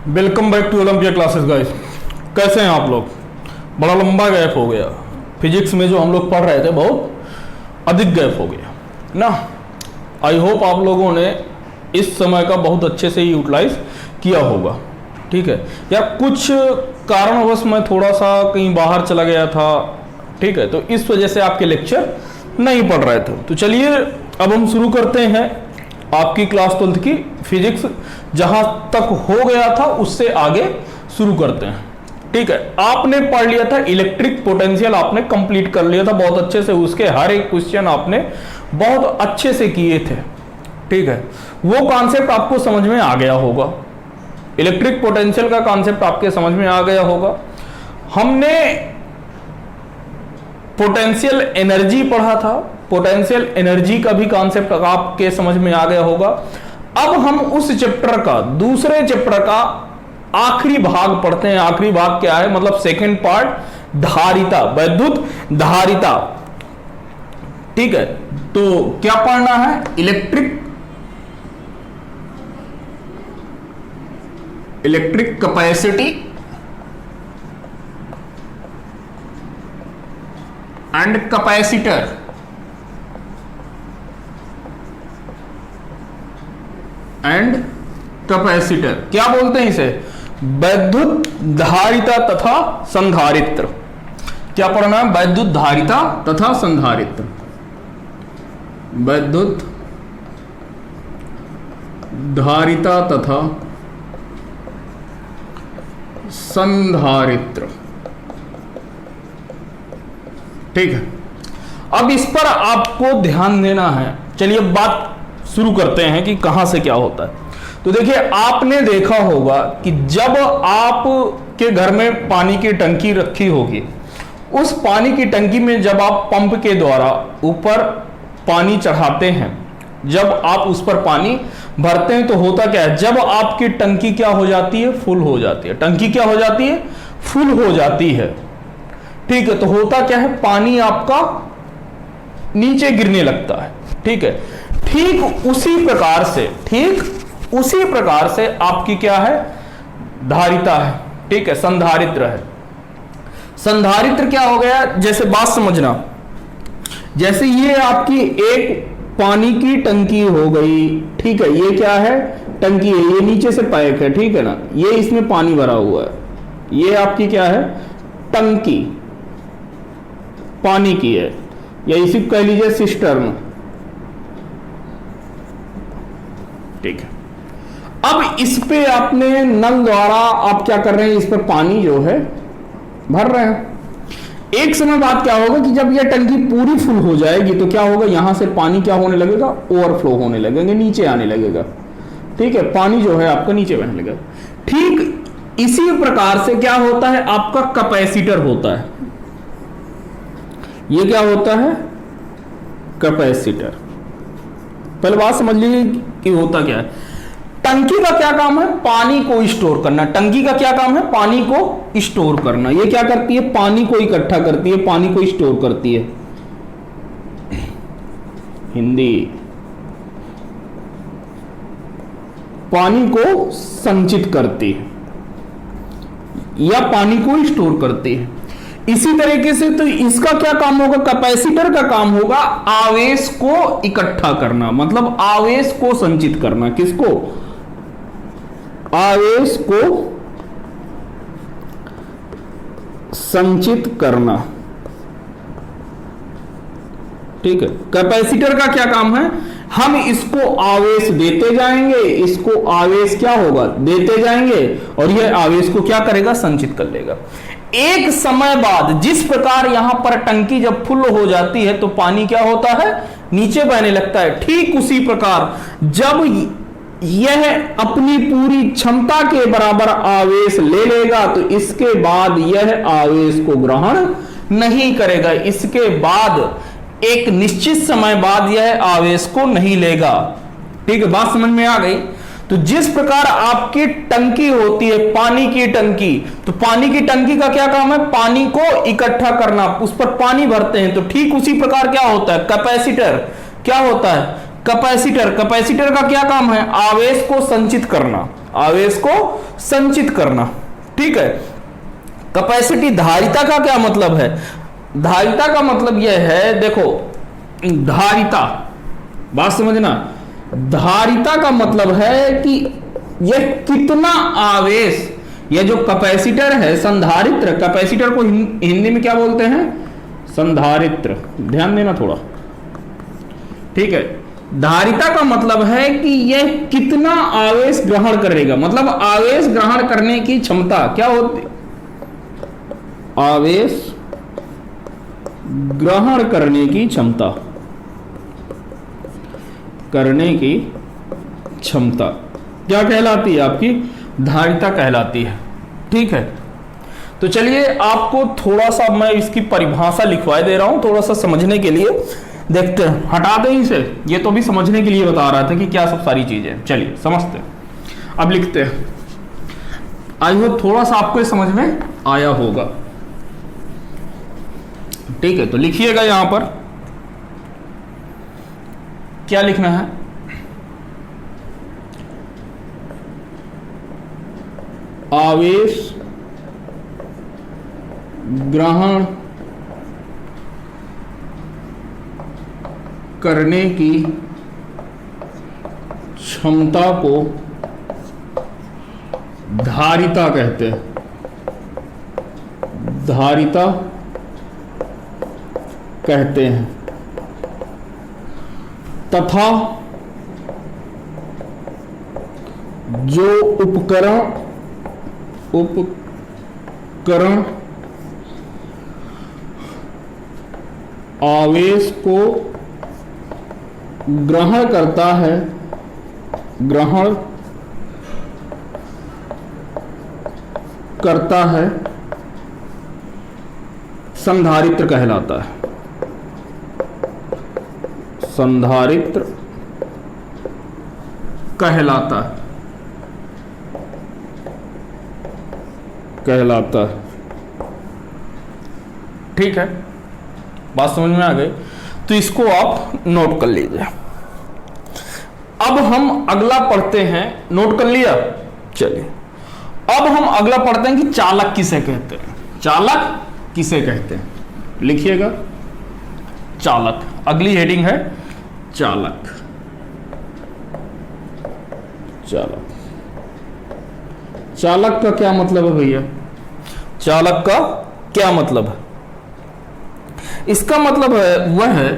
Welcome back to Olympia classes guys. कैसे हैं आप लोग? बड़ा लंबा गैप हो गया। फिजिक्स में जो हम लोग पढ़ रहे थे बहुत अधिक गैप हो गया ना। आई होप आप लोगों ने इस समय का बहुत अच्छे से यूटिलाइज किया होगा। ठीक है यार, कुछ कारणवश मैं थोड़ा सा कहीं बाहर चला गया था, ठीक है, तो इस वजह से आपके लेक्चर नहीं पढ़ रहे थे। तो चलिए अब हम शुरू करते हैं आपकी क्लास 12th की फिजिक्स। जहां तक हो गया था उससे आगे शुरू करते हैं। ठीक है, आपने पढ़ लिया था इलेक्ट्रिक पोटेंशियल, आपने कंप्लीट कर लिया था बहुत अच्छे से। उसके हर एक क्वेश्चन आपने बहुत अच्छे से किए थे। ठीक है, वो कॉन्सेप्ट आपको समझ में आ गया होगा। इलेक्ट्रिक पोटेंशियल का कॉन्सेप्ट आपके समझ में आ गया होगा। हमने पोटेंशियल एनर्जी पढ़ा था, पोटेंशियल एनर्जी का भी कॉन्सेप्ट आपके समझ में आ गया होगा। अब हम उस चैप्टर का, दूसरे चैप्टर का आखिरी भाग पढ़ते हैं। आखिरी भाग क्या है, मतलब सेकंड पार्ट, धारिता, वैद्युत धारिता। ठीक है, तो क्या पढ़ना है? Electric capacity and capacitor. And capacitor क्या बोलते हैं इसे? वैद्युत धारिता तथा संधारित्र। क्या पढ़ना है? वैद्युत धारिता तथा संधारित्र। वैद्युत धारिता तथा संधारित्र। ठीक है, अब इस पर आपको ध्यान देना है। चलिए बात शुरू करते हैं कि कहां से क्या होता है। तो देखिए, आपने देखा होगा कि जब आपके घर में पानी की टंकी रखी होगी, उस पानी की टंकी में जब आप पंप के द्वारा ऊपर पानी चढ़ाते हैं, जब आप उस पर पानी भरते हैं, तो होता क्या है? जब आपकी टंकी क्या हो जाती है? फुल हो जाती है। टंकी क्या हो जाती है? फुल हो जाती है। ठीक है, तो होता क्या है? पानी आपका नीचे गिरने लगता है। ठीक है, ठीक उसी प्रकार से आपकी क्या है? धारिता है। ठीक है, संधारित्र है। संधारित्र क्या हो गया? जैसे बात समझना, जैसे ये आपकी एक पानी की टंकी हो गई। ठीक है, ये क्या है? टंकी है, ये नीचे से पाइप है। ठीक है ना, ये इसमें पानी भरा हुआ है। ये आपकी क्या है? टंकी पानी की है, या इसी कह लीजिए सिस्टर्न। ठीक है, अब इस पे आपने नल द्वारा आप क्या कर रहे हैं? इस पर पानी जो है भर रहे हैं। एक समय बाद क्या होगा कि जब यह टंकी पूरी फुल हो जाएगी तो क्या होगा? यहां से पानी क्या होने लगेगा? ओवरफ्लो होने लगेंगे, नीचे आने लगेगा। ठीक है, पानी जो है आपका नीचे बहने लगेगा। ठीक इसी प्रकार से क्या होता है? आपका कैपेसिटर होता है। ये क्या होता है? कैपेसिटर। पहले बात समझ लीजिए कि होता क्या है। टंकी का क्या काम है? पानी को स्टोर करना। टंकी का क्या काम है? पानी को स्टोर करना। ये क्या करती है? पानी को इकट्ठा करती है, पानी को स्टोर करती है। हिंदी, पानी को संचित करती है या पानी को स्टोर करती है। इसी तरीके से तो इसका क्या काम होगा? कैपेसिटर का काम होगा आवेश को इकट्ठा करना, मतलब आवेश को संचित करना। किसको? आवेश को संचित करना। ठीक है, कैपेसिटर का क्या काम है? हम इसको आवेश देते जाएंगे, इसको आवेश क्या होगा? देते जाएंगे, और यह आवेश को क्या करेगा? संचित कर लेगा। एक समय बाद जिस प्रकार यहां पर टंकी जब फुल हो जाती है तो पानी क्या होता है? नीचे बहने लगता है। ठीक उसी प्रकार जब यह अपनी पूरी क्षमता के बराबर आवेश ले लेगा तो इसके बाद यह आवेश को ग्रहण नहीं करेगा। इसके बाद एक निश्चित समय बाद यह आवेश को नहीं लेगा। ठीक है, बात समझ में आ गई? तो जिस प्रकार आपकी टंकी होती है, पानी की टंकी, तो पानी की टंकी का क्या काम है? पानी को इकट्ठा करना, उस पर पानी भरते हैं। तो ठीक उसी प्रकार क्या होता है? कैपेसिटर क्या होता है? कैपेसिटर, कैपेसिटर का क्या काम है? आवेश को संचित करना, आवेश को संचित करना। ठीक है। कैपेसिटी, धारिता का क्या मतलब है? धारिता का मतलब यह है, देखो धारिता, बात समझना, धारिता का मतलब है कि यह कितना आवेश, यह जो कैपेसिटर है, संधारित्र, कैपेसिटर को हिंदी में क्या बोलते हैं? संधारित्र, ध्यान देना थोड़ा। ठीक है। धारिता का मतलब है कि यह कितना आवेश ग्रहण करेगा, मतलब आवेश ग्रहण करने की क्षमता क्या होती? आवेश ग्रहण करने की क्षमता, करने की क्षमता क्या कहलाती है? आपकी धारिता कहलाती है। ठीक है। तो चलिए आपको थोड़ा सा मैं इसकी परिभाषा लिखवा दे रहा हूं, थोड़ा सा समझने के लिए। देखते हैं, हटा दें इसे, ये तो भी समझने के लिए बता रहा था कि क्या सब सारी चीजें। चलिए समझते हैं, अब लिखते हैं। आई होप थोड़ा सा आपको समझ में आया होगा। ठीक है, तो लिखिएगा यहां पर क्या लिखना है? आवेश ग्रहण करने की क्षमता को धारिता कहते हैं, धारिता कहते हैं। तथा जो उपकरण आवेश को ग्रहण करता है, ग्रहण करता है, संधारित्र कहलाता है। संधारित्र कहलाता है, कहलाता है। ठीक है, बात समझ में आ गई? तो इसको आप नोट कर लीजिए। अब हम अगला पढ़ते हैं, नोट कर लिया? चलिए अब हम अगला पढ़ते हैं कि चालक किसे कहते हैं। चालक किसे कहते हैं? लिखिएगा, चालक। अगली हेडिंग है चालक। चालक, चालक का क्या मतलब है भैया? चालक का क्या मतलब है? इसका मतलब है वह है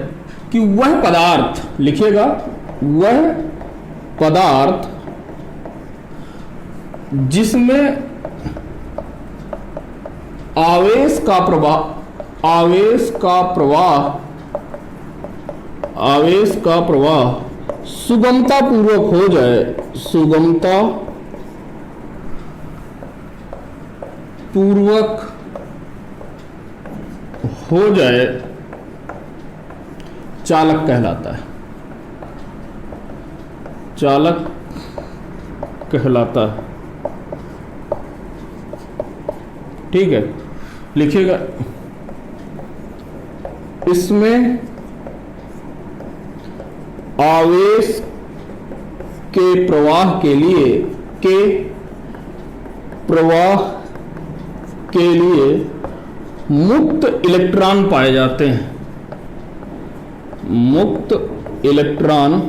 कि वह पदार्थ, लिखिएगा, वह पदार्थ जिसमें आवेश का प्रवाह, आवेश का प्रवाह, आवेश का प्रवाह सुगमता पूर्वक हो जाए, सुगमता पूर्वक हो जाए, चालक कहलाता है। चालक कहलाता है। ठीक है, लिखिएगा, इसमें आवेश के प्रवाह के लिए, के प्रवाह के लिए मुक्त इलेक्ट्रॉन पाए जाते हैं, मुक्त इलेक्ट्रॉन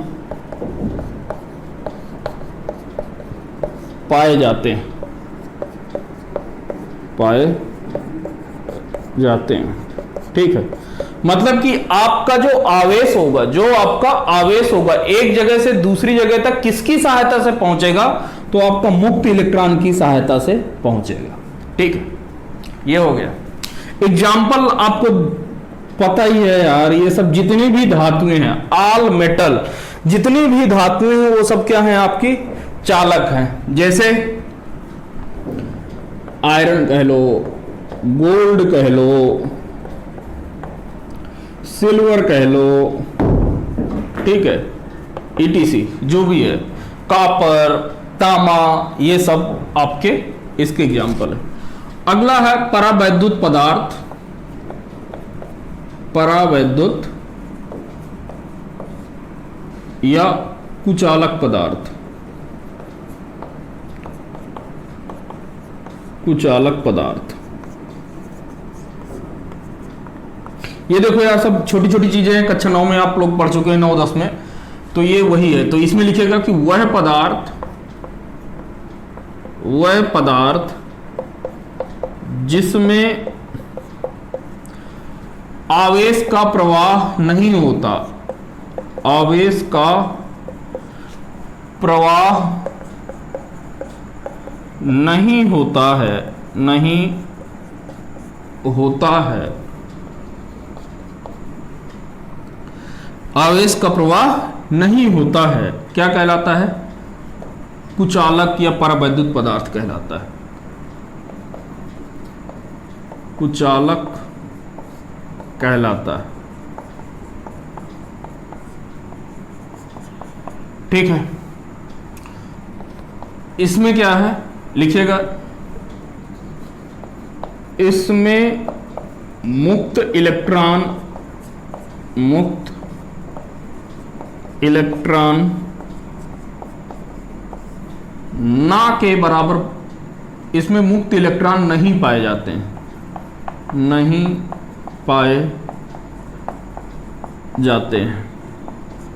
पाए जाते हैं, पाए जाते हैं। ठीक है, मतलब कि आपका जो आवेश होगा, जो आपका आवेश होगा एक जगह से दूसरी जगह तक किसकी सहायता से पहुंचेगा? तो आपका मुक्त इलेक्ट्रॉन की सहायता से पहुंचेगा। ठीक है, ये हो गया एग्जाम्पल। आपको पता ही है यार, ये सब जितनी भी धातुएं हैं, ऑल मेटल, जितनी भी धातुएं हैं वो सब क्या हैं? आपकी चालक हैं। जैसे आयरन कह लो, गोल्ड कह लो, सिल्वर कह लो, ठीक है, ETC जो भी है, कॉपर, तांबा, ये सब आपके इसके एग्जाम्पल है। अगला है परावैद्युत पदार्थ, परावैद्युत या कुचालक पदार्थ, कुचालक पदार्थ। ये देखो यार, सब छोटी छोटी चीजें हैं, कक्षा 9 में आप लोग पढ़ चुके हैं, 9-10 में, तो ये वही है। तो इसमें लिखेगा कि वह पदार्थ जिसमें आवेश का प्रवाह नहीं होता, आवेश का प्रवाह नहीं होता है, नहीं होता है, आवेश का प्रवाह नहीं होता है, क्या कहलाता है? कुचालक या परावैद्युत पदार्थ कहलाता है। कुचालक कहलाता है। ठीक है, इसमें क्या है लिखिएगा, इसमें मुक्त इलेक्ट्रॉन ना के बराबर, इसमें मुक्त इलेक्ट्रॉन नहीं पाए जाते हैं, नहीं पाए जाते हैं।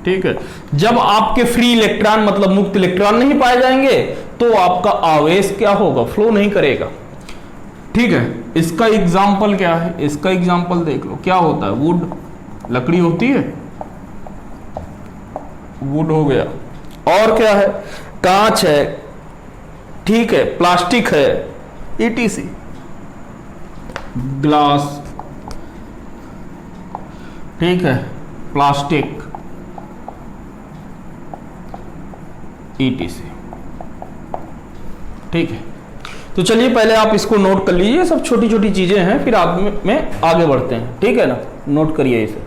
ठीक है, जब आपके फ्री इलेक्ट्रॉन मतलब मुक्त इलेक्ट्रॉन नहीं पाए जाएंगे तो आपका आवेश क्या होगा? फ्लो नहीं करेगा। ठीक है, इसका एग्जाम्पल क्या है? इसका एग्जाम्पल देख लो, क्या होता है? वुड, लकड़ी होती है, वुड हो गया, और क्या है? कांच है, ठीक है, प्लास्टिक है, ईटीसी, ग्लास, ठीक है, प्लास्टिक, ईटीसी। ठीक है, तो चलिए पहले आप इसको नोट कर लीजिए, सब छोटी छोटी चीजें हैं, फिर आप में आगे बढ़ते हैं। ठीक है ना, नोट करिए इसे।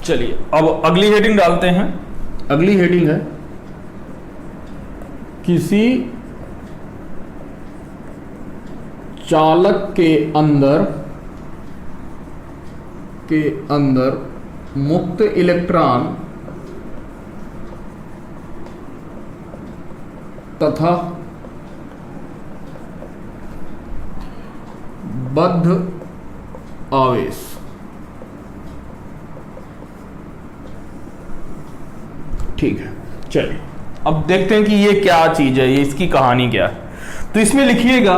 चलिए अब अगली हेडिंग डालते हैं। अगली हेडिंग है किसी चालक के अंदर मुक्त इलेक्ट्रॉन तथा बद्ध आवेश। ठीक है, चलिए अब देखते हैं कि ये क्या चीज है, ये इसकी कहानी क्या है। तो इसमें लिखिएगा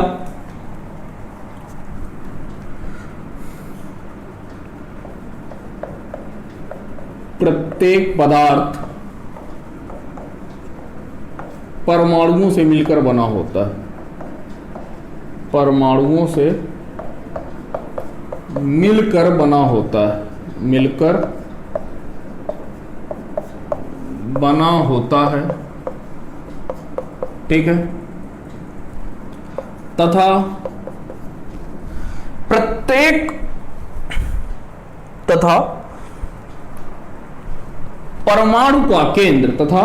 प्रत्येक पदार्थ परमाणुओं से मिलकर बना होता है, परमाणुओं से मिलकर बना होता है, मिलकर बना होता है। ठीक है, तथा परमाणु का केंद्र, तथा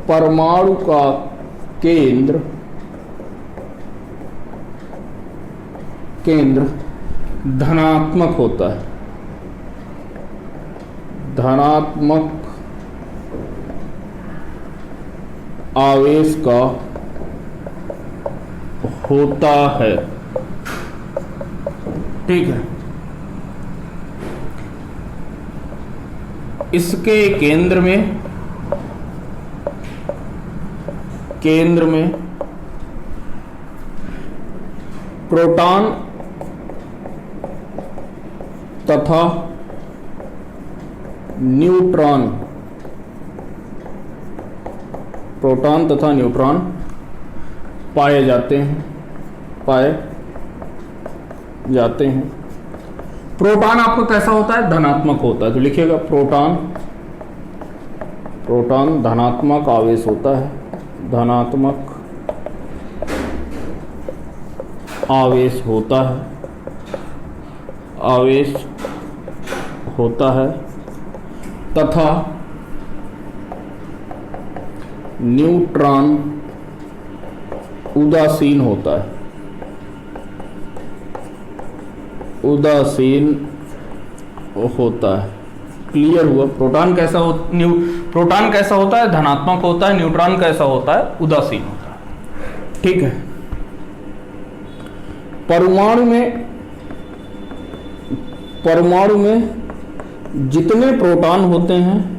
परमाणु का केंद्र धनात्मक होता है, धनात्मक आवेश का होता है। ठीक है, इसके केंद्र में प्रोटॉन तथा न्यूट्रॉन, प्रोटॉन तथा न्यूट्रॉन पाए जाते हैं। प्रोटॉन आपको कैसा होता है? धनात्मक होता है। तो लिखिएगा प्रोटॉन धनात्मक आवेश होता है, धनात्मक आवेश होता है, तथा न्यूट्रॉन उदासीन होता है, उदासीन होता है। क्लियर हुआ? प्रोटॉन कैसा होता है? धनात्मक होता है। न्यूट्रॉन कैसा होता है? उदासीन होता है। ठीक है। परमाणु में जितने प्रोटॉन होते हैं,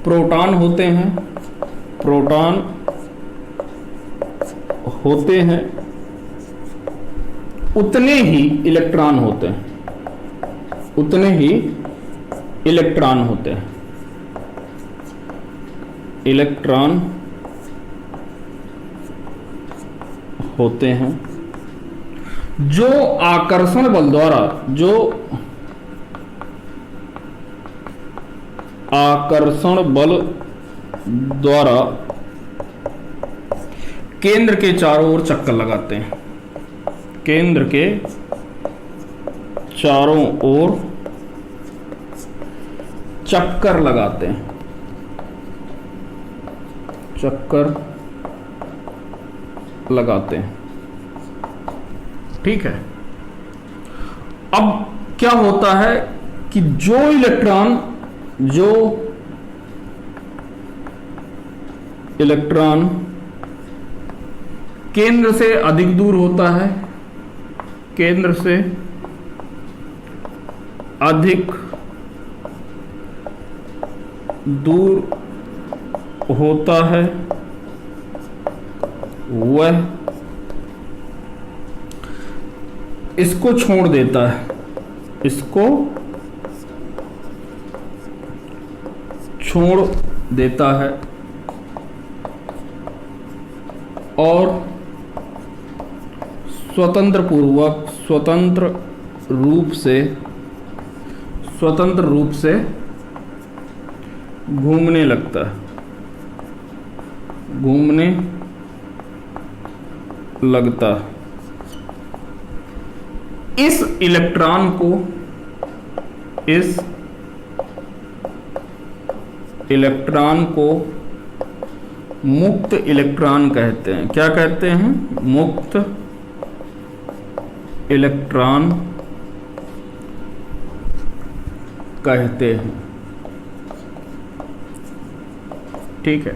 प्रोटॉन होते हैं उतने ही इलेक्ट्रॉन होते हैं, इलेक्ट्रॉन होते हैं। जो आकर्षण बल द्वारा केंद्र के चारों ओर चक्कर लगाते हैं, केंद्र के चारों ओर चक्कर लगाते हैं, ठीक है। अब क्या होता है कि जो इलेक्ट्रॉन केंद्र से अधिक दूर होता है, केंद्र से अधिक दूर होता है, वह इसको छोड़ देता है, और स्वतंत्र रूप से घूमने लगता है। इस इलेक्ट्रॉन को मुक्त इलेक्ट्रॉन कहते हैं। क्या कहते हैं? मुक्त इलेक्ट्रॉन कहते हैं। ठीक है।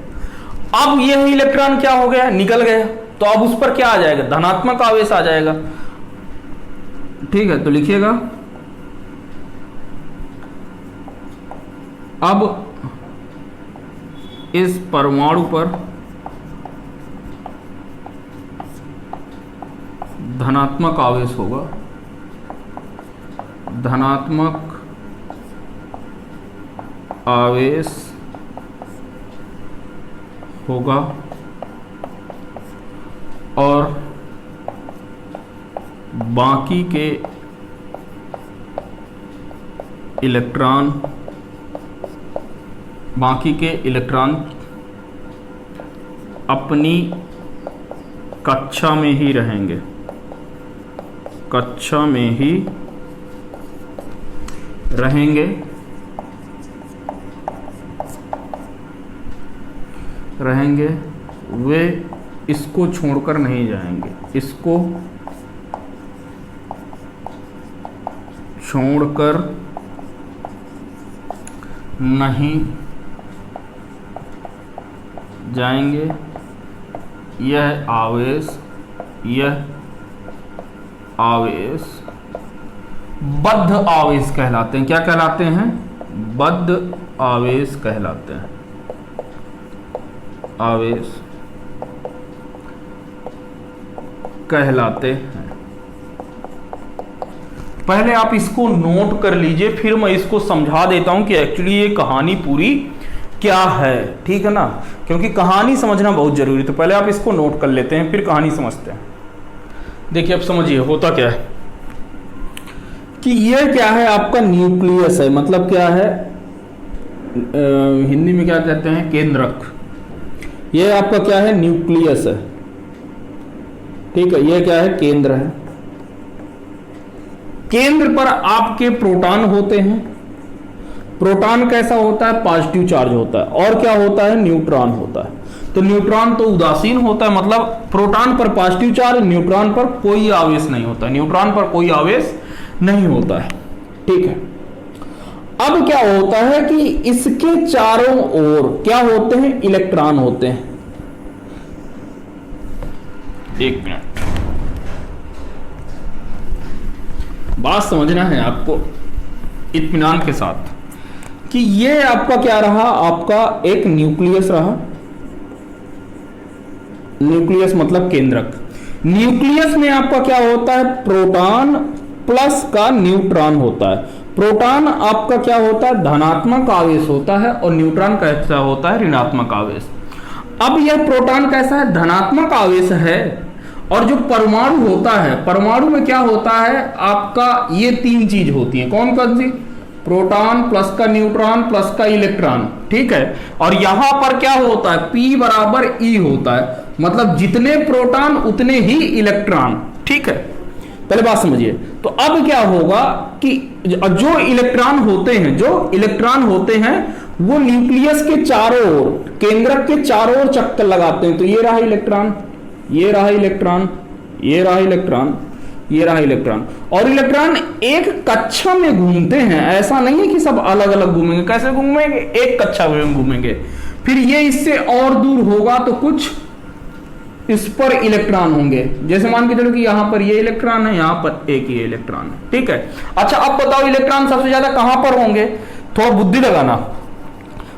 अब यह इलेक्ट्रॉन क्या हो गया? निकल गया। तो अब उस पर क्या आ जाएगा? धनात्मक आवेश आ जाएगा। ठीक है, तो लिखिएगा अब इस परमाणु पर धनात्मक आवेश होगा, और बाकी के इलेक्ट्रॉन अपनी कक्षा में ही रहेंगे, वे इसको छोड़कर नहीं जाएंगे, यह आवेश बद्ध आवेश कहलाते हैं। क्या कहलाते हैं? बद्ध आवेश कहलाते हैं। पहले आप इसको नोट कर लीजिए, फिर मैं इसको समझा देता हूं कि एक्चुअली ये कहानी पूरी क्या है। ठीक है ना, क्योंकि कहानी समझना बहुत जरूरी है। तो पहले आप इसको नोट कर लेते हैं, फिर कहानी समझते हैं। देखिए, अब समझिए होता क्या है कि यह क्या है, आपका न्यूक्लियस है। मतलब क्या है, हिंदी में क्या कहते हैं? केंद्रक। यह आपका क्या है? न्यूक्लियस है। ठीक है, यह क्या है? केंद्र है। केंद्र पर आपके प्रोटॉन होते हैं। प्रोटॉन कैसा होता है? पॉजिटिव चार्ज होता है। और क्या होता है? न्यूट्रॉन होता है। तो न्यूट्रॉन तो उदासीन होता है, मतलब प्रोटॉन पर पॉजिटिव चार्ज, न्यूट्रॉन पर कोई आवेश नहीं होता है। ठीक है। अब क्या होता है कि इसके चारों ओर क्या होते हैं, इलेक्ट्रॉन होते हैं। एक मिनट, बात समझना है आपको इत्मीनान के साथ कि ये आपका क्या रहा, आपका एक न्यूक्लियस रहा। न्यूक्लियस मतलब केंद्रक। न्यूक्लियस में आपका क्या होता है, प्रोटॉन प्लस का न्यूट्रॉन होता है। प्रोटॉन आपका क्या होता है, धनात्मक आवेश होता है, और न्यूट्रॉन कैसा होता है, ऋणात्मक आवेश। अब यह प्रोटॉन कैसा है, धनात्मक आवेश है, और जो परमाणु होता है, परमाणु में क्या होता है आपका, ये तीन चीज होती है। कौन कौन सी, प्रोटॉन प्लस का न्यूट्रॉन प्लस का इलेक्ट्रॉन, ठीक है। और यहां पर क्या होता है, P बराबर E होता है, मतलब जितने प्रोटॉन उतने ही इलेक्ट्रॉन, ठीक है। पहले बात समझिए। तो अब क्या होगा कि जो इलेक्ट्रॉन होते हैं वो न्यूक्लियस के चारों ओर, केंद्रक के चारों ओर चक्कर लगाते हैं। तो ये रहा इलेक्ट्रॉन, ये रहा इलेक्ट्रॉन, ये रहा इलेक्ट्रॉन, ये रहा इलेक्ट्रॉन। और इलेक्ट्रॉन एक कक्षा में घूमते हैं, ऐसा नहीं है कि सब अलग अलग घूमेंगे। कैसे घूमेंगे, एक कक्षा में घूमेंगे। फिर ये इससे और दूर होगा तो कुछ इस पर इलेक्ट्रॉन होंगे। जैसे मान के चलो कि यहां पर ये इलेक्ट्रॉन है, यहां पर एक ये इलेक्ट्रॉन है, ठीक है। अच्छा अब बताओ इलेक्ट्रॉन सबसे ज्यादा कहां पर होंगे, थोड़ा बुद्धि लगाना।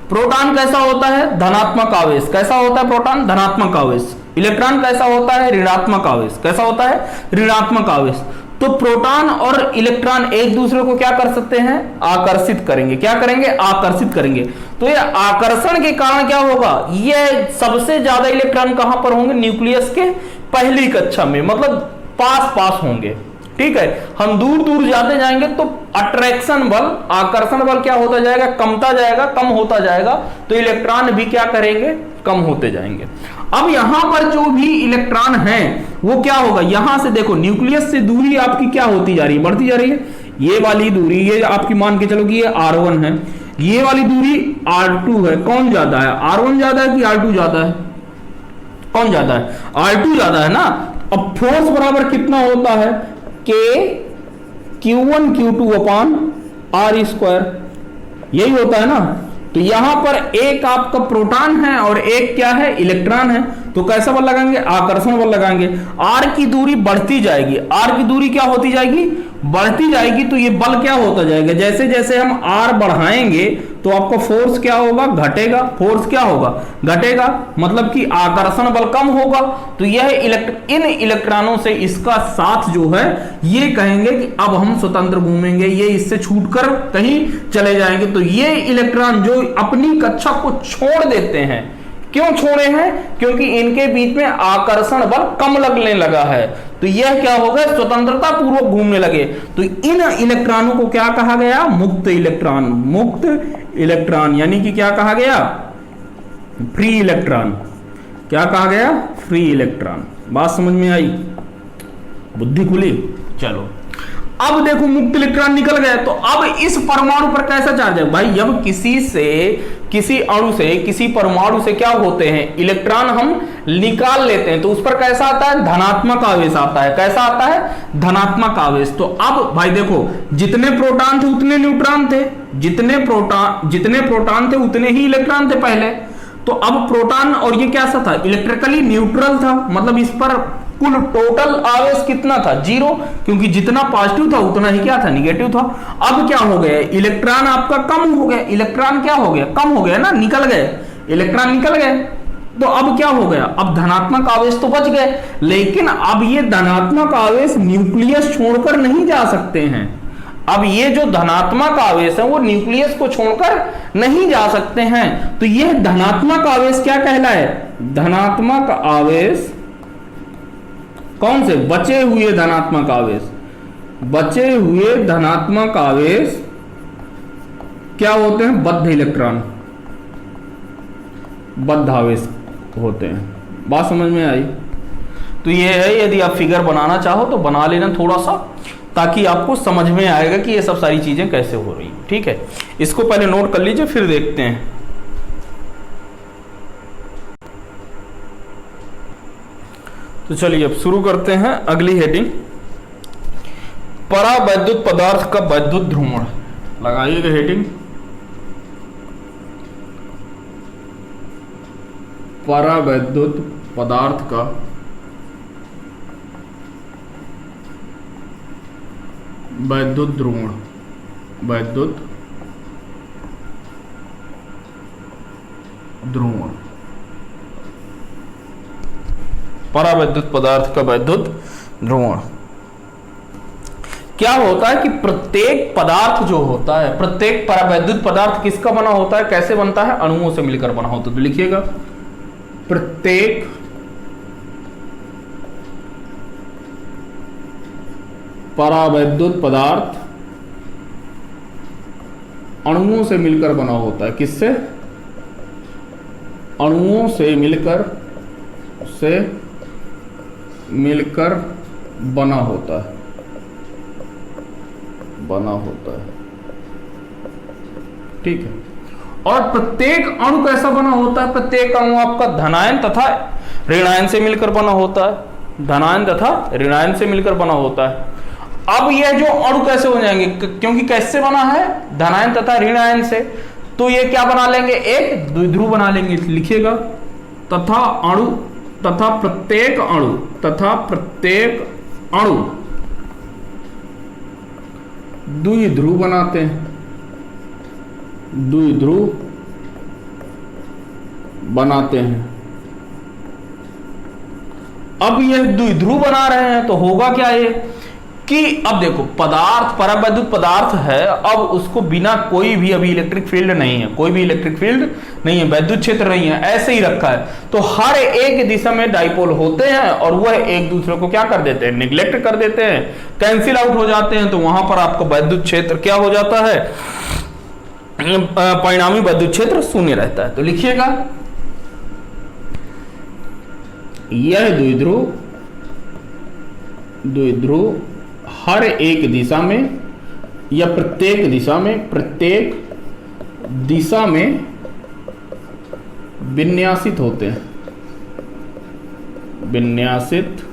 प्रोटॉन कैसा होता है, धनात्मक आवेश। कैसा होता है प्रोटॉन, धनात्मक आवेश। इलेक्ट्रॉन कैसा होता है, ऋणात्मक आवेश। कैसा होता है, ऋणात्मक आवेश। तो प्रोटॉन और इलेक्ट्रॉन एक दूसरे को क्या कर सकते हैं, आकर्षित करेंगे। क्या करेंगे, आकर्षित करेंगे। तो ये आकर्षण के कारण क्या होगा, ये सबसे ज्यादा इलेक्ट्रॉन कहां पर होंगे, न्यूक्लियस के पहली कक्षा में, मतलब पास पास होंगे, ठीक है। हम दूर दूर जाते जाएंगे तो अट्रैक्शन बल, आकर्षण बल क्या होता जाएगा, कमता जाएगा, कम होता जाएगा। तो इलेक्ट्रॉन भी क्या करेंगे, कम होते जाएंगे। अब यहां पर जो भी इलेक्ट्रॉन है वो क्या होगा, यहां से देखो न्यूक्लियस से दूरी आपकी क्या होती जा रही है, बढ़ती जा रही है। ये वाली दूरी, ये आपकी मान के चलो कि ये R1 है, ये वाली दूरी R2 है। कौन ज्यादा है, R1 ज्यादा है कि R2 ज्यादा है, कौन ज्यादा है, R2 ज्यादा है ना। अब फोर्स बराबर कितना होता है, K Q1 Q2 upon R², यही होता है ना। तो यहां पर एक आपका प्रोटॉन है और एक क्या है, इलेक्ट्रॉन है। तो कैसा बल लगाएंगे, आकर्षण बल लगाएंगे। R की दूरी बढ़ती जाएगी, R की दूरी क्या होती जाएगी, बढ़ती जाएगी। तो ये बल क्या होता जाएगा, जैसे जैसे हम R बढ़ाएंगे तो आपका फोर्स क्या होगा, घटेगा। फोर्स क्या होगा, घटेगा, मतलब कि आकर्षण बल कम होगा। तो यह इन इलेक्ट्रॉनों से इसका साथ जो है, ये कहेंगे कि अब हम स्वतंत्र घूमेंगे, ये इससे छूटकर कहीं चले जाएंगे। तो ये इलेक्ट्रॉन जो अपनी कक्षा को छोड़ देते हैं, क्यों छोड़े हैं, क्योंकि इनके बीच में आकर्षण बल कम लगने लगा है। तो यह क्या हो गया, स्वतंत्रता पूर्वक घूमने लगे। तो इन इलेक्ट्रॉनों को क्या कहा गया, मुक्त इलेक्ट्रॉन। मुक्त इलेक्ट्रॉन यानी कि क्या कहा गया, फ्री इलेक्ट्रॉन। क्या कहा गया, फ्री इलेक्ट्रॉन। बात समझ में आई, बुद्धि खुली। चलो अब देखो मुक्त इलेक्ट्रॉन निकल गए। तो अब इस परमाणु पर कैसा चार्ज है भाई, जब किसी अणु से, किसी परमाणु से क्या होते हैं, इलेक्ट्रॉन हम निकाल लेते हैं, तो उस पर कैसा आता है, धनात्मक आवेश आता है। कैसा आता है, धनात्मक आवेश। तो अब भाई देखो, जितने प्रोटॉन थे उतने न्यूट्रॉन थे, जितने प्रोटॉन थे उतने ही इलेक्ट्रॉन थे पहले। तो अब प्रोटॉन और ये क्या सा था, इलेक्ट्रिकली न्यूट्रल था, मतलब इस पर कुल टोटल आवेश कितना था, 0, क्योंकि जितना पॉजिटिव था उतना ही क्या था, निगेटिव था। अब क्या हो गया, इलेक्ट्रॉन आपका कम हो गया। इलेक्ट्रॉन क्या हो गया, कम हो गया ना, निकल गए, इलेक्ट्रॉन निकल गए। तो अब क्या हो गया, अब धनात्मक आवेश तो बच गए, लेकिन अब ये धनात्मक आवेश न्यूक्लियस छोड़कर नहीं जा सकते हैं। अब ये जो धनात्मक आवेश है वो न्यूक्लियस को छोड़कर नहीं जा सकते हैं। तो यह धनात्मक आवेश क्या कहलाए, धनात्मक आवेश। कौन से, बचे हुए धनात्मक आवेश। बचे हुए धनात्मक आवेश क्या होते हैं, बद्ध इलेक्ट्रॉन, बद्ध आवेश होते हैं। बात समझ में आई। तो ये है, यदि आप फिगर बनाना चाहो तो बना लेना थोड़ा सा, ताकि आपको समझ में आएगा कि ये सब सारी चीजें कैसे हो रही हैं, ठीक है। इसको पहले नोट कर लीजिए, फिर देखते हैं। तो चलिए अब शुरू करते हैं अगली हेडिंग। परावैद्युत पदार्थ का वैद्युत ध्रुवण, लगाइएगा हेडिंग, परावैद्युत पदार्थ का वैद्युत ध्रुवण, वैद्युत ध्रुवण, परावैद्युत पदार्थ का वैद्युत ध्रुवण। क्या होता है कि प्रत्येक पदार्थ जो होता है, प्रत्येक परावैद्युत पदार्थ किसका बना होता है, कैसे बनता है, अणुओं से मिलकर बना होता है। तो लिखिएगा प्रत्येक परावैद्युत पदार्थ अणुओं से मिलकर बना होता है। किससे? अणुओं से मिलकर बना होता है, बना होता है। ठीक है। और प्रत्येक अणु कैसा बना होता है? प्रत्येक अणु आपका धनायन तथा ऋणायन से मिलकर बना होता है, धनायन तथा ऋणायन से मिलकर बना होता है। अब यह जो अणु कैसे हो जाएंगे, क्योंकि कैसे बना है, धनायन तथा ऋणायन से, तो ये क्या बना लेंगे, एक द्विध्रुव बना लेंगे। लिखिएगा तथा अणु तथा प्रत्येक अणु द्विध्रुव बनाते हैं, द्विध्रुव बनाते हैं। अब ये द्विध्रुव बना रहे हैं तो होगा क्या ये कि अब देखो पदार्थ परावैद्युत पदार्थ है, अब उसको बिना कोई भी अभी इलेक्ट्रिक फील्ड नहीं है, कोई भी इलेक्ट्रिक फील्ड नहीं है, वैद्युत क्षेत्र नहीं है, ऐसे ही रखा है। तो हर एक दिशा में डाइपोल होते हैं और वह एक दूसरे को क्या कर देते हैं, निग्लेक्ट कर देते हैं, कैंसिल आउट हो जाते हैं। तो वहां पर आपका वैद्युत क्षेत्र क्या हो जाता है, परिणामी वैद्युत क्षेत्र शून्य रहता है। तो लिखिएगा यह द्विध्रुव हर एक दिशा में या प्रत्येक दिशा में विन्यासित होते हैं, विन्यासित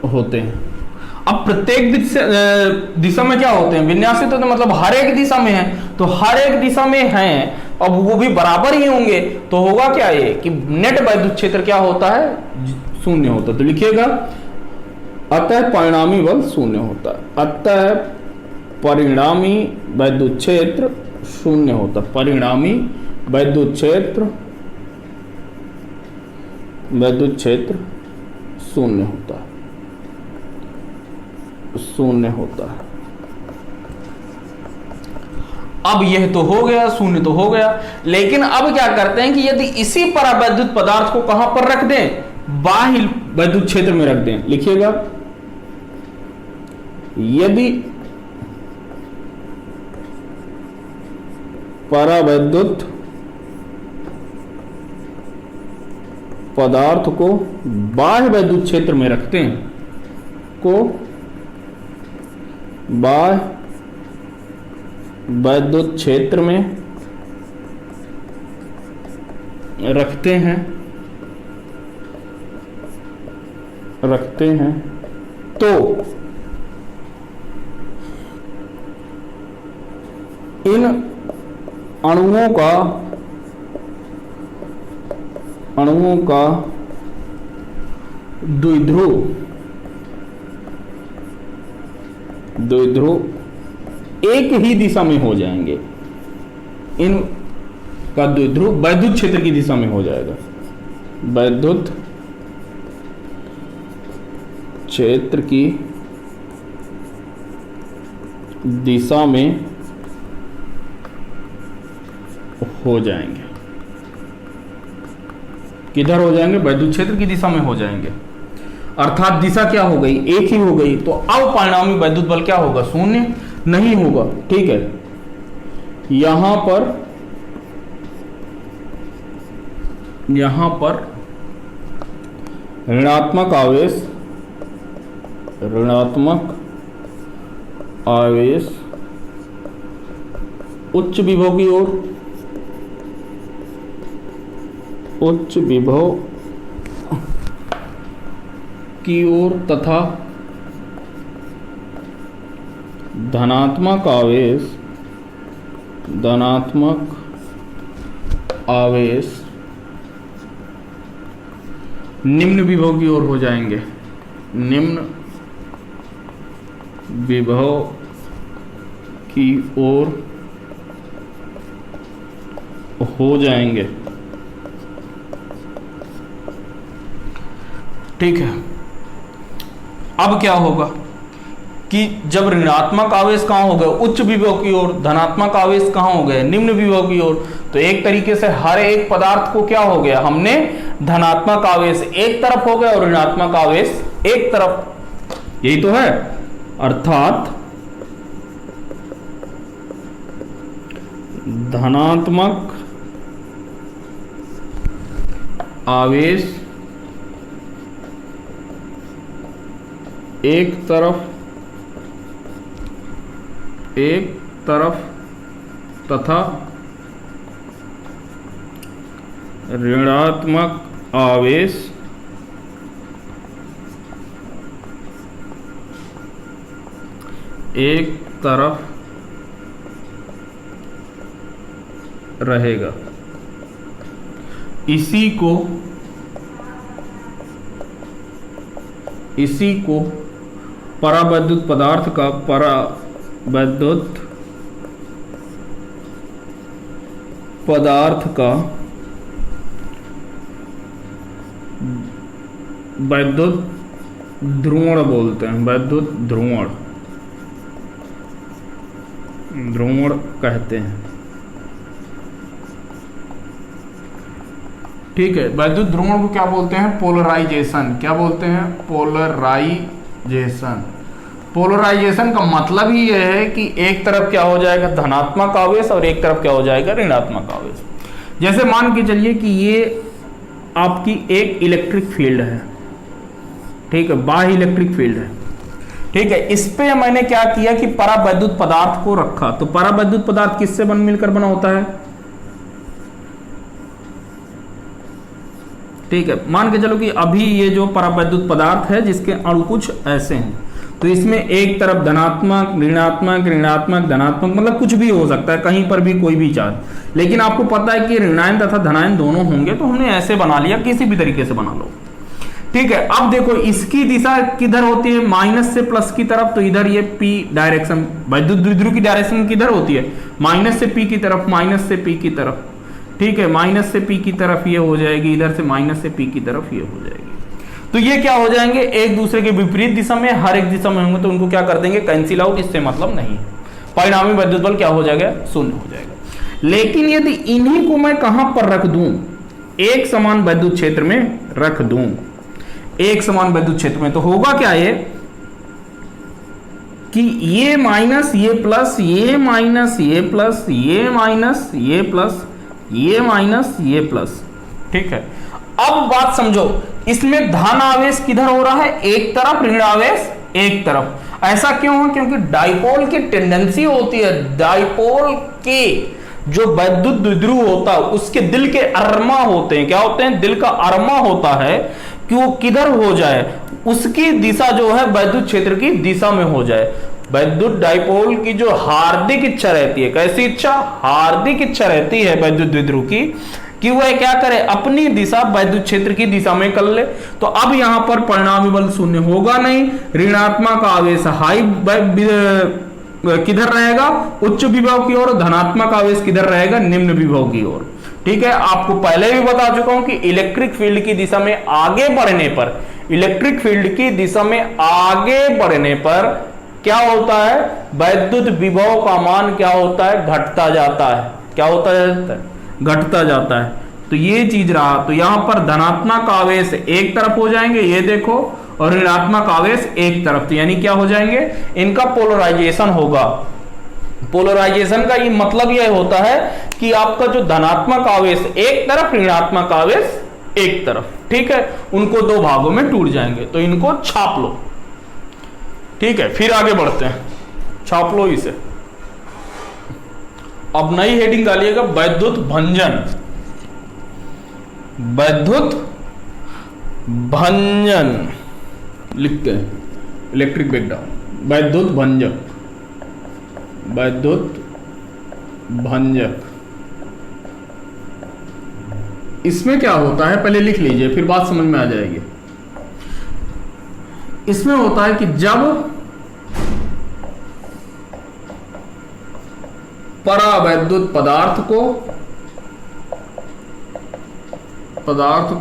होते हैं। अब प्रत्येक दिशा में क्या होते हैं, विन्यासित होते हैं, मतलब हर एक दिशा में है, तो हर एक दिशा में है, अब वो भी बराबर ही होंगे, तो होगा क्या ये कि नेट वैद्युत क्षेत्र क्या होता है, शून्य होता है। तो लिखिएगा अतः परिणामी बल शून्य होता है, अतः परिणामी वैद्युत क्षेत्र शून्य होता है, परिणामी वैद्युत क्षेत्र शून्य होता है, शून्य होता है। अब यह तो हो गया, शून्य तो हो गया, लेकिन अब क्या करते हैं कि यदि इसी परावैद्युत पदार्थ को कहां पर रख दें, बाह्य वैद्युत क्षेत्र में रख दें। लिखिएगा यदि परावैद्युत पदार्थ को बाह्य वैद्युत क्षेत्र में रखते हैं, को बाह्य वैद्युत क्षेत्र में रखते हैं तो इन अणुओं का द्विध्रुव एक ही दिशा में हो जाएंगे, इन का द्विध्रुव वैद्युत क्षेत्र की दिशा में हो जाएगा, वैद्युत क्षेत्र की दिशा में हो जाएंगे। किधर हो जाएंगे, वैद्युत क्षेत्र की दिशा में हो जाएंगे, अर्थात दिशा क्या हो गई, एक ही हो गई। तो अब परिणामी वैद्युत बल क्या होगा, शून्य नहीं होगा। ठीक है, यहां पर ऋणात्मक आवेश उच्च विभव की ओर, उच्च विभव की ओर तथा धनात्मक आवेश निम्न विभव की ओर हो जाएंगे, निम्न विभव की ओर हो जाएंगे। ठीक है, अब क्या होगा कि जब ऋणात्मक आवेश कहाँ हो गए, उच्च विभव की ओर, धनात्मक आवेश कहाँ हो गए, निम्न विभव की ओर, तो एक तरीके से हर एक पदार्थ को क्या हो गया, हमने धनात्मक आवेश एक तरफ हो गया और ऋणात्मक आवेश एक तरफ, यही तो है। अर्थात धनात्मक आवेश एक तरफ तथा ऋणात्मक आवेश एक तरफ रहेगा। इसी को परावैद्युत पदार्थ का परावैद्युत पदार्थ का वैद्युत ध्रुवण बोलते हैं, वैद्युत ध्रुवण कहते हैं। ठीक है, वैद्युत ध्रुवण को क्या बोलते हैं, पोलराइजेशन। क्या बोलते हैं, पोलराइजेशन। पोलराइजेशन का मतलब ही यह है कि एक तरफ क्या हो जाएगा, धनात्मक आवेश, और एक तरफ क्या हो जाएगा, ऋणात्मक आवेश। जैसे मान के चलिए कि ये आपकी एक इलेक्ट्रिक फील्ड है, ठीक है, बाह्य इलेक्ट्रिक फील्ड है, ठीक है। इस पे मैंने क्या किया कि परावैद्युत पदार्थ को रखा। तो परावैद्युत पदार्थ किससे मिलकर बना होता है, ठीक है। मान के चलो कि अभी ये जो परावैद्युत पदार्थ है जिसके अणु कुछ ऐसे हैं, तो इसमें एक तरफ धनात्मक, ऋणात्मक, ऋणात्मक, धनात्मक, मतलब कुछ भी हो सकता है, कहीं पर भी कोई भी चार्ज। लेकिन आपको पता है कि ऋणायन तथा धनायन दोनों होंगे, तो हमने ऐसे बना लिया, किसी भी तरीके से बना लो, ठीक है। अब देखो इसकी दिशा किधर होती है, माइनस से प्लस की तरफ, तो इधर ये पी डायरेक्शन, वैद्युत द्विध्रुव की डायरेक्शन किधर होती है, माइनस से पी की तरफ, माइनस से पी की तरफ, ठीक है। माइनस से पी की तरफ ये हो जाएगी, इधर से माइनस से पी की तरफ ये हो जाएगी। तो ये क्या हो जाएंगे, एक दूसरे के विपरीत दिशा में, हर एक दिशा में होंगे, तो उनको क्या कर देंगे, कैंसिल आउट, इससे मतलब नहीं। परिणामी वैद्युत बल क्या हो जाएगा, शून्य हो जाएगा। लेकिन यदि इन्हीं को मैं कहां पर रख दूं, एक समान वैद्युत क्षेत्र में रख दूं, एक समान वैद्युत क्षेत्र में, तो होगा क्या ये कि ये माइनस, ये प्लस, ये माइनस, ये प्लस, ये माइनस, ये प्लस, ये माइनस, ये प्लस, ठीक है। अब बात समझो, इसमें धन आवेश किधर हो रहा है, एक तरफ, ऋण आवेश एक तरफ। ऐसा क्यों है, क्योंकि डाइपोल की टेंडेंसी होती है, डाइपोल के जो वैद्युत द्विध्रुव होता है उसके दिल के अरमा होते हैं, क्या होते हैं, दिल का अरमा होता है कि वो किधर हो जाए, उसकी दिशा जो है वैद्युत क्षेत्र की दिशा में हो जाए। वैद्युत डाइपोल की जो हार्दिक इच्छा रहती है, कैसी इच्छा, हार्दिक इच्छा रहती है वैद्युत द्विध्रुव की कि वह क्या करे, अपनी दिशा वैद्युत क्षेत्र की दिशा में कर ले। तो अब यहां पर परिणामी बल शून्य होगा नहीं, ऋणात्मक आवेश हाई किधर रहेगा, उच्च विभव की ओर, धनात्मक आवेश किधर रहेगा, निम्न विभव की ओर, ठीक है। आपको पहले भी बता चुका हूं कि इलेक्ट्रिक फील्ड की दिशा में आगे बढ़ने पर, इलेक्ट्रिक फील्ड की दिशा में आगे बढ़ने पर क्या होता है, वैद्युत विभव का मान क्या होता है, घटता जाता है। क्या होता जाता है, घटता जाता है। तो ये चीज रहा। तो यहां पर धनात्मक आवेश एक तरफ हो जाएंगे, ये देखो, और ऋणात्मक आवेश एक तरफ, तो यानी क्या हो जाएंगे, इनका पोलराइजेशन होगा। पोलराइजेशन का ये मतलब यह होता है कि आपका जो धनात्मक आवेश एक तरफ, ऋणात्मक आवेश एक तरफ, ठीक है, उनको दो भागों में टूट जाएंगे। तो इनको छाप लो, ठीक है। फिर आगे बढ़ते हैं, छाप लो इसे। अब नई हेडिंग डालिएगा, वैद्युत भंजन। वैद्युत भंजन, लिखते हैं इलेक्ट्रिक ब्रेकडाउन। वैद्युत भंजक, वैद्युत भंजक, इसमें क्या होता है पहले लिख लीजिए, फिर बात समझ में आ जाएगी। इसमें होता है कि जब परावैद्युत पदार्थ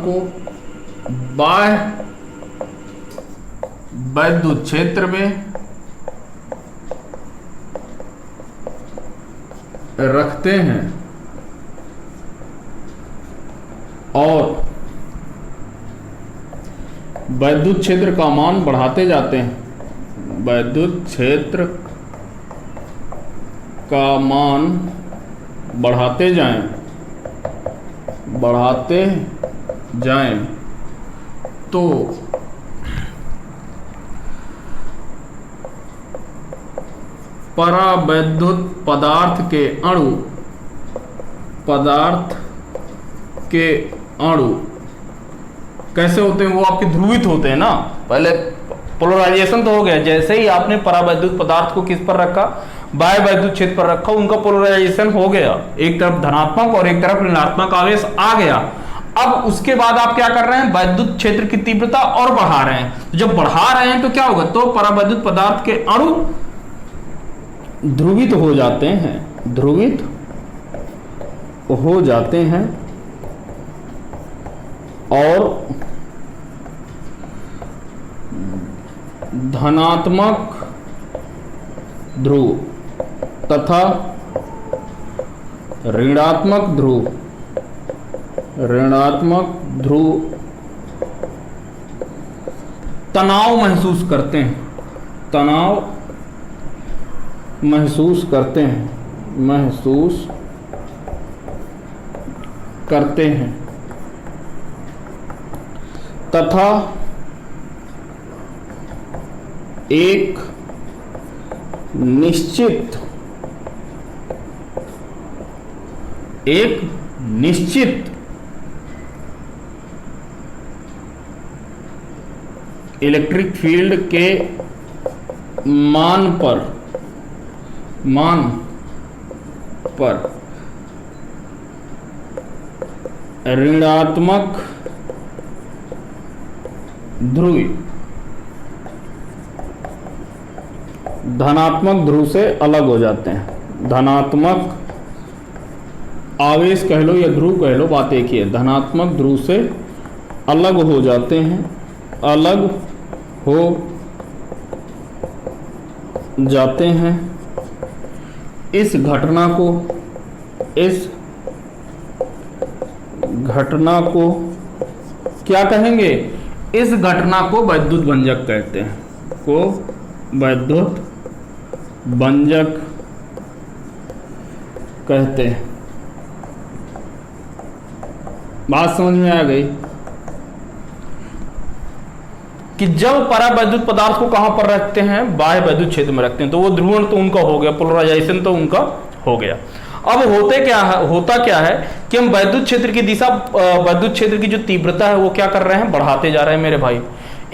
को बाह्य वैद्युत क्षेत्र में रखते हैं और वैद्युत क्षेत्र का मान बढ़ाते जाते हैं, वैद्युत क्षेत्र का मान बढ़ाते जाएं तो परावैद्युत पदार्थ के अणु कैसे होते हैं? वो आपके ध्रुवित होते हैं ना। पहले पोलराइजेशन तो हो गया, जैसे ही आपने परावैद्युत पदार्थ को किस पर रखा, बाह्य वैद्युत क्षेत्र पर रखा, उनका पोलराइजेशन हो गया, एक तरफ धनात्मक और एक तरफ ऋणात्मक आवेश आ गया। अब उसके बाद आप क्या कर रहे हैं, वैद्युत क्षेत्र की तीव्रता और बढ़ा रहे हैं। जब बढ़ा रहे हैं तो क्या होगा, तो परावैद्युत पदार्थ के अणु ध्रुवित हो जाते हैं, ध्रुवित हो जाते हैं और धनात्मक ध्रुव तथा ऋणात्मक ध्रुव तनाव महसूस करते हैं, तनाव महसूस करते हैं तथा एक निश्चित इलेक्ट्रिक फील्ड के मान पर ऋणात्मक ध्रुवी धनात्मक ध्रुव से अलग हो जाते हैं। धनात्मक आवेश कह लो या ध्रुव कह लो, बात एक ही है। धनात्मक ध्रुव से अलग हो जाते हैं, अलग हो जाते हैं। इस घटना को क्या कहेंगे? इस घटना को वैद्युत भंजक कहते हैं, को वैद्युत भंजक कहते हैं। बात समझ में आ गई कि जब परावैद्युत पदार्थ को कहां पर रखते हैं, बाह्य वैद्युत क्षेत्र में रखते हैं, तो वो ध्रुवण तो उनका हो गया, पोलराइजेशन तो उनका हो गया। अब होता क्या है कि हम वैद्युत क्षेत्र की दिशा, वैद्युत क्षेत्र की जो तीव्रता है वो क्या कर रहे हैं, बढ़ाते जा रहे हैं मेरे भाई।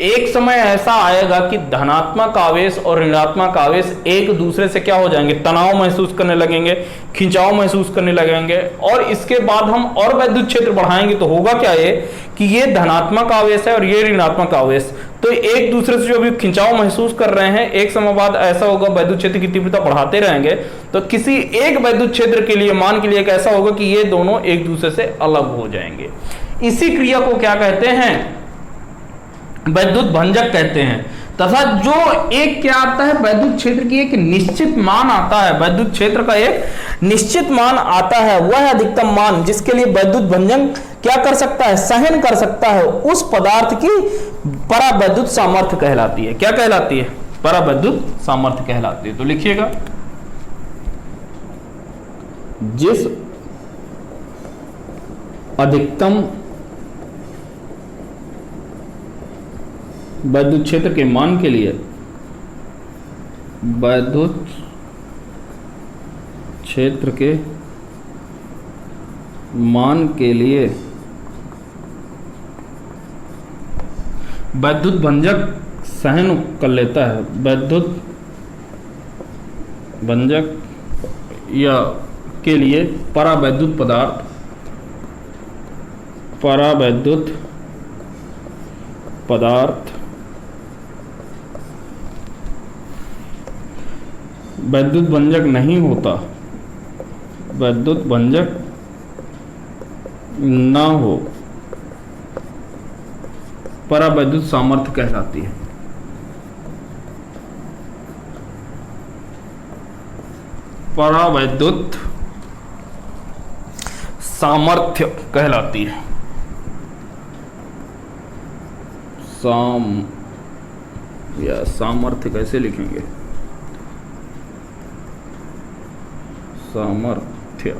एक समय ऐसा आएगा कि धनात्मक आवेश और ऋणात्मक आवेश एक दूसरे से क्या हो जाएंगे, तनाव महसूस करने लगेंगे, खिंचाव महसूस करने लगेंगे, और इसके बाद हम और वैद्युत क्षेत्र बढ़ाएंगे तो होगा क्या ये कि ये धनात्मक आवेश है और ये ऋणात्मक आवेश, तो एक दूसरे से जो भी खिंचाव महसूस कर रहे हैं, एक समय बाद ऐसा होगा वैद्युत क्षेत्र की तीव्रता बढ़ाते रहेंगे तो किसी एक वैद्युत क्षेत्र के लिए मान के लिए ऐसा होगा कि ये दोनों एक दूसरे से अलग हो जाएंगे। इसी क्रिया को क्या कहते हैं, वैद्युत भंजक कहते हैं। तथा जो एक क्या आता है, वैद्युत क्षेत्र की एक निश्चित मान आता है, वैद्युत क्षेत्र का एक निश्चित मान आता है, वह अधिकतम मान जिसके लिए वैद्युत भंजक क्या कर सकता है, सहन कर सकता है, उस पदार्थ की परावैद्युत सामर्थ्य कहलाती है। क्या कहलाती है, परावैद्युत सामर्थ्य कहलाती है। तो लिखिएगा, जिस अधिकतम वैद्युत क्षेत्र के मान के लिए वैद्युत क्षेत्र के मान के लिए वैद्युत भंजक सहन कर लेता है वैद्युत भंजक या के लिए परावैद्युत पदार्थ वैद्युत भंजक नहीं होता, वैद्युत भंजक ना हो, परावैद्युत सामर्थ्य कहलाती है। परावैद्युत सामर्थ्य कहलाती है। सामर्थ्य कैसे लिखेंगे? सामर्थ्य,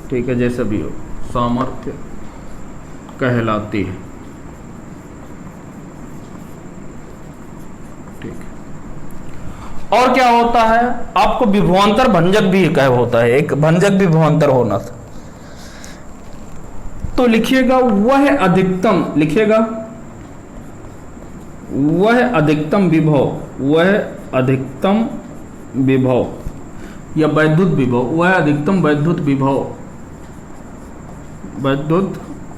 ठीक है, जैसा भी हो, सामर्थ्य कहलाती है। ठीक है। और क्या होता है? आपको विभवांतर भंजक भी क्या होता है, एक भंजक विभवांतर होना था। तो लिखिएगा वह अधिकतम, लिखिएगा वह अधिकतम विभव या वैद्युत विभव, वह अधिकतम वैद्युत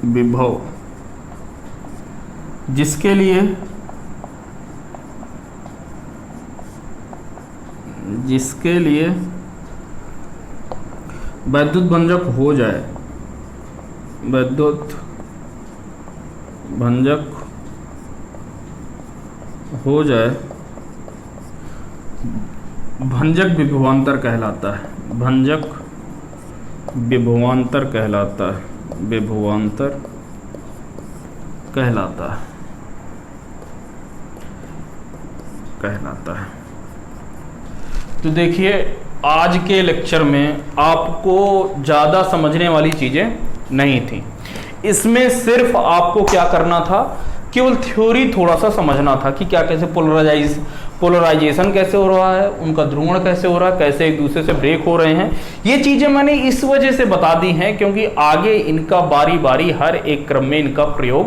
विभव जिसके लिए वैद्युत भंजक हो जाए, वैद्युत भंजक हो जाए, भंजक विभवांतर कहलाता है, भंजक विभवांतर कहलाता है, विभवांतर कहलाता है। तो देखिए आज के लेक्चर में आपको ज़्यादा समझने वाली चीज़ें नहीं थी, इसमें सिर्फ आपको क्या करना था, केवल थ्योरी थोड़ा सा समझना था कि क्या कैसे पोलराइजेशन कैसे हो रहा है, उनका ध्रुवण कैसे हो रहा है, कैसे एक दूसरे से ब्रेक हो रहे हैं। ये चीज़ें मैंने इस वजह से बता दी हैं क्योंकि आगे इनका बारी बारी हर एक क्रम में इनका प्रयोग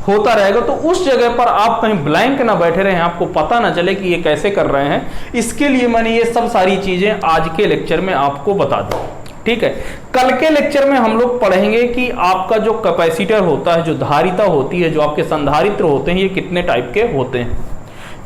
होता रहेगा, तो उस जगह पर आप कहीं ब्लैंक ना बैठे रहें, आपको पता ना चले कि ये कैसे कर रहे हैं। इसके लिए मैंने ये सब सारी चीज़ें आज के लेक्चर में आपको बता दी। ठीक है, कल के लेक्चर में हम लोग पढ़ेंगे कि आपका जो कैपेसिटर होता है, जो धारिता होती है, जो आपके संधारित्र होते हैं, ये कितने टाइप के होते हैं।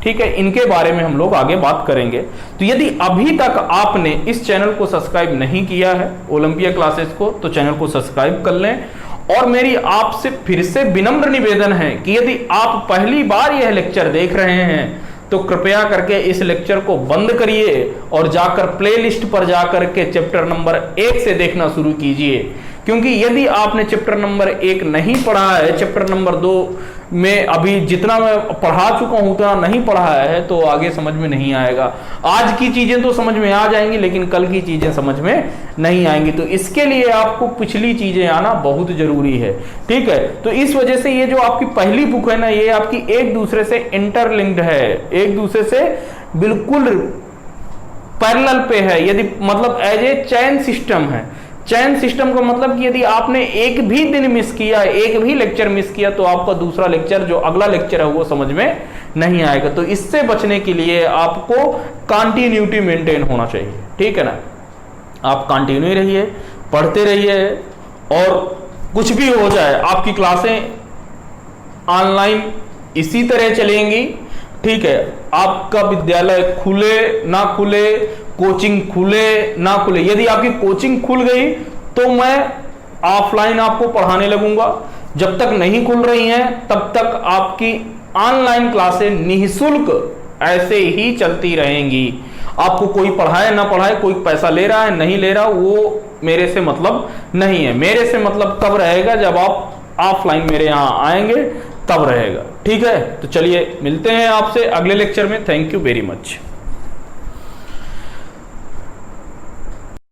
ठीक है, इनके बारे में हम लोग आगे बात करेंगे। तो यदि अभी तक आपने इस चैनल को सब्सक्राइब नहीं किया है ओलंपिया क्लासेस को, तो चैनल को सब्सक्राइब कर लें। और मेरी आपसे फिर से विनम्र निवेदन है कि यदि आप पहली बार यह लेक्चर देख रहे हैं तो कृपया करके इस लेक्चर को बंद करिए और जाकर प्लेलिस्ट पर जाकर के चैप्टर नंबर 1 से देखना शुरू कीजिए, क्योंकि यदि आपने चैप्टर नंबर 1 नहीं पढ़ा है, चैप्टर नंबर 2 में अभी जितना मैं पढ़ा चुका हूं उतना नहीं पढ़ा है, तो आगे समझ में नहीं आएगा। आज की चीजें तो समझ में आ जाएंगी लेकिन कल की चीजें समझ में नहीं आएंगी, तो इसके लिए आपको पिछली चीजें आना बहुत जरूरी है। ठीक है, तो इस वजह से ये जो आपकी पहली बुक है ना, ये आपकी एक दूसरे से इंटरलिंक्ड है, एक दूसरे से बिल्कुल पैरेलल पे है, यदि मतलब एज ए चैन सिस्टम है। चैन सिस्टम का मतलब कि यदि आपने एक भी दिन मिस किया, एक भी लेक्चर मिस किया, तो आपका दूसरा लेक्चर, जो अगला लेक्चर है, वो समझ में नहीं आएगा। तो इससे बचने के लिए आपको कंटिन्यूटी मेंटेन होना चाहिए। ठीक है ना, आप कंटिन्यू रहिए, पढ़ते रहिए, और कुछ भी हो जाए आपकी क्लासें ऑनलाइन इसी तरह चलेंगी। ठीक है, आपका विद्यालय खुले ना खुले, कोचिंग खुले ना खुले, यदि आपकी कोचिंग खुल गई तो मैं ऑफलाइन आपको पढ़ाने लगूंगा। जब तक नहीं खुल रही हैं तब तक आपकी ऑनलाइन क्लासें निःशुल्क ऐसे ही चलती रहेंगी। आपको कोई पढ़ाए ना पढ़ाए, कोई पैसा ले रहा है नहीं ले रहा, वो मेरे से मतलब नहीं है। मेरे से मतलब तब रहेगा जब आप ऑफलाइन मेरे यहाँ आएंगे, तब रहेगा। ठीक है, तो चलिए मिलते हैं आपसे अगले लेक्चर में। Thank you very much.